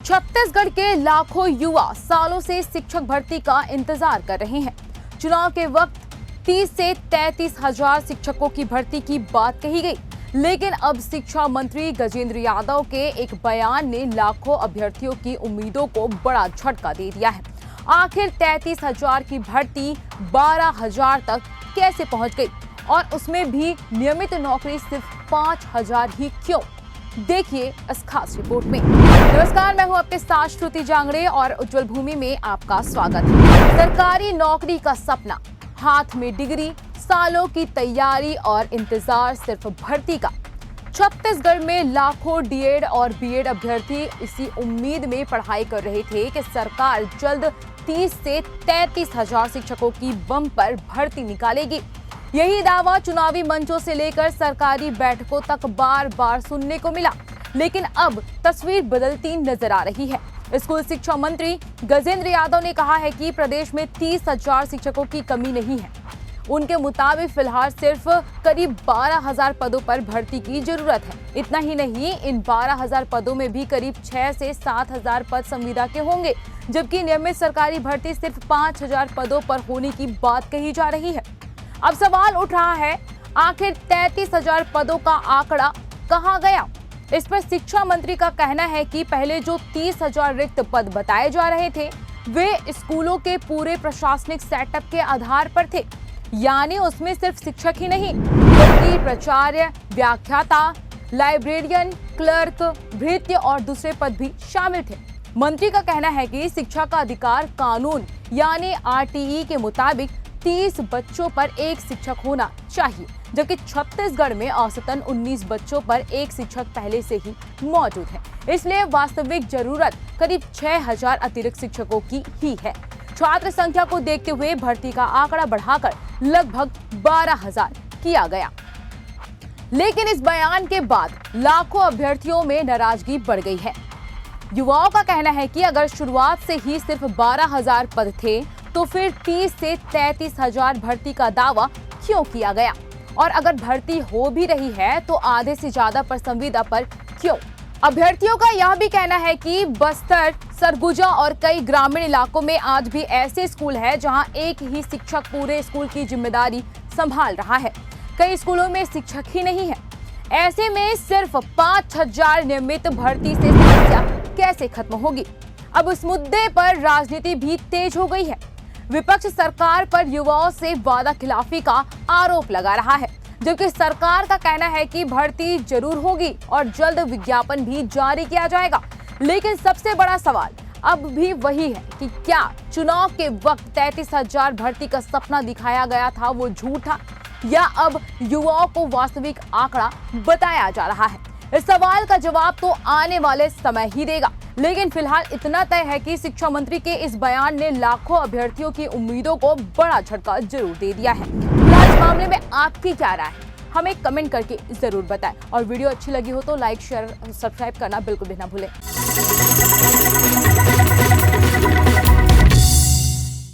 छत्तीसगढ़ के लाखों युवा सालों से शिक्षक भर्ती का इंतजार कर रहे हैं। चुनाव के वक्त 30 से 33 हजार शिक्षकों की भर्ती की बात कही गई, लेकिन अब शिक्षा मंत्री गजेंद्र यादव के एक बयान ने लाखों अभ्यर्थियों की उम्मीदों को बड़ा झटका दे दिया है। आखिर 33 हजार की भर्ती 12 हजार तक कैसे पहुंच गई और उसमें भी नियमित नौकरी सिर्फ 5 हजार ही क्यों? देखिए इस खास रिपोर्ट में। नमस्कार, मैं हूं आपके साथ श्रुति जांगड़े और उज्जवल भूमि में आपका स्वागत है। सरकारी नौकरी का सपना, हाथ में डिग्री, सालों की तैयारी और इंतजार सिर्फ भर्ती का। छत्तीसगढ़ में लाखों डीएड और बीएड अभ्यर्थी इसी उम्मीद में पढ़ाई कर रहे थे कि सरकार जल्द 30 से 33 हजार शिक्षकों की बम्पर भर्ती निकालेगी। यही दावा चुनावी मंचों से लेकर सरकारी बैठकों तक बार बार सुनने को मिला, लेकिन अब तस्वीर बदलती नजर आ रही है। स्कूल शिक्षा मंत्री गजेंद्र यादव ने कहा है कि प्रदेश में 30 हजार शिक्षकों की कमी नहीं है। उनके मुताबिक फिलहाल सिर्फ करीब 12 हजार पदों पर भर्ती की जरूरत है। इतना ही नहीं, इन 12 हजार पदों में भी करीब 6 से 7 हजार पद संविदा के होंगे, जबकि नियमित सरकारी भर्ती सिर्फ 5 हजार पदों पर होने की बात कही जा रही है। अब सवाल उठ रहा है, आखिर 33 हजार पदों का आंकड़ा कहां गया? इस पर शिक्षा मंत्री का कहना है कि पहले जो 30 हजार रिक्त पद बताए जा रहे थे, वे स्कूलों के पूरे प्रशासनिक सेटअप के आधार पर थे, यानी उसमें सिर्फ शिक्षक ही नहीं बल्कि प्राचार्य, व्याख्याता, लाइब्रेरियन, क्लर्क, भृत्य और दूसरे पद भी शामिल थे। मंत्री का कहना है कि शिक्षा का अधिकार कानून यानी आरटीई के मुताबिक 30 बच्चों पर एक शिक्षक होना चाहिए, जबकि छत्तीसगढ़ में औसतन 19 बच्चों पर एक शिक्षक पहले से ही मौजूद है। इसलिए वास्तविक जरूरत करीब 6 हजार अतिरिक्त शिक्षकों की ही है। छात्र संख्या को देखते हुए भर्ती का आंकड़ा बढ़ाकर लगभग 12 हजार किया गया। लेकिन इस बयान के बाद लाखों अभ्यर्थियों में नाराजगी बढ़ गई है। युवाओं का कहना है कि अगर शुरुआत से ही सिर्फ 12 हजार पद थे तो फिर 30 से 33 हजार भर्ती का दावा क्यों किया गया? और अगर भर्ती हो भी रही है तो आधे से ज्यादा पर संविदा पर क्यों? अभ्यर्थियों का यह भी कहना है कि बस्तर, सरगुजा और कई ग्रामीण इलाकों में आज भी ऐसे स्कूल हैं जहां एक ही शिक्षक पूरे स्कूल की जिम्मेदारी संभाल रहा है। कई स्कूलों में शिक्षक ही नहीं है। ऐसे में सिर्फ 5 हजार नियमित भर्ती से समस्या कैसे खत्म होगी? अब उस मुद्दे पर राजनीति भी तेज हो गई है। विपक्ष सरकार पर युवाओं से वादा खिलाफी का आरोप लगा रहा है, जबकि सरकार का कहना है कि भर्ती जरूर होगी और जल्द विज्ञापन भी जारी किया जाएगा। लेकिन सबसे बड़ा सवाल अब भी वही है कि क्या चुनाव के वक्त 33 हजार भर्ती का सपना दिखाया गया था वो झूठा, या अब युवाओं को वास्तविक आंकड़ा बताया जा रहा है? इस सवाल का जवाब तो आने वाले समय ही देगा। लेकिन फिलहाल इतना तय है कि शिक्षा मंत्री के इस बयान ने लाखों अभ्यर्थियों की उम्मीदों को बड़ा झटका जरूर दे दिया है। इस मामले में आपकी क्या राय है? हमें कमेंट करके जरूर बताएं और वीडियो अच्छी लगी हो तो लाइक, शेयर, सब्सक्राइब करना बिल्कुल भी ना भूलें।